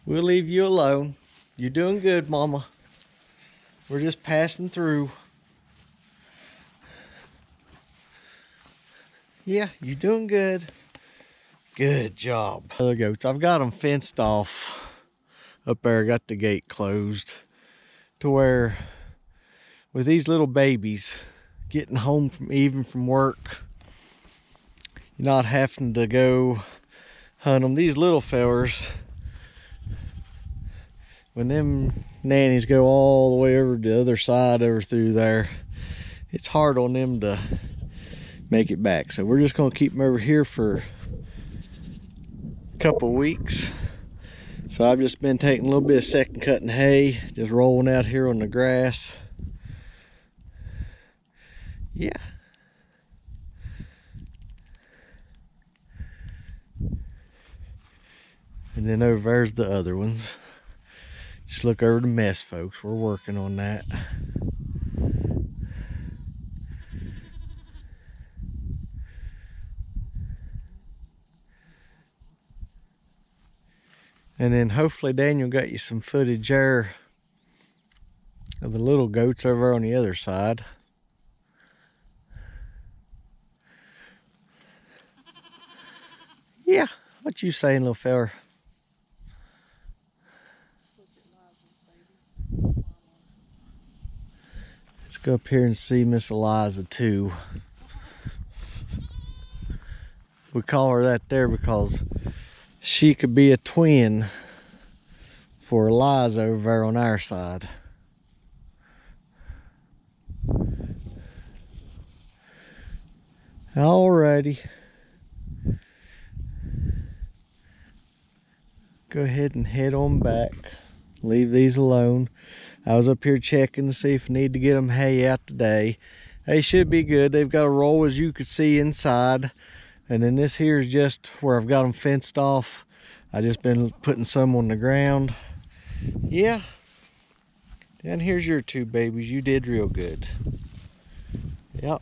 We'll leave you alone. You're doing good, Mama. We're just passing through. Yeah, you're doing good. Good job. Other goats, I've got them fenced off up there. Got the gate closed to where with these little babies getting home from work, you're not having to go hunt them. These little fellers, when them nannies go all the way over the other side over through there, it's hard on them to make it back. So we're just gonna keep them over here for a couple weeks. So I've just been taking a little bit of second cutting hay, just rolling out here on the grass. Yeah. And then over there's the other ones. Just look over the mess, folks. We're working on that. And then hopefully Daniel got you some footage there of the little goats over on the other side. Yeah, what you saying, little feller? Let's go up here and see Miss Eliza too. We call her that there because she could be a twin for Eliza over there on our side. Alrighty. Go ahead and head on back. Leave these alone. I was up here checking to see if I need to get them hay out today. They should be good. They've got a roll, as you can see, inside. And then this here is just where I've got them fenced off. I just been putting some on the ground. Yeah. And here's your two babies. You did real good. Yep.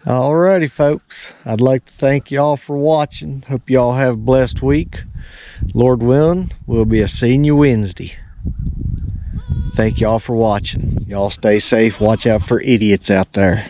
Alrighty, folks. I'd like to thank y'all for watching. Hope y'all have a blessed week. Lord willing, we'll be seeing you Wednesday. Thank y'all for watching. Y'all stay safe. Watch out for idiots out there.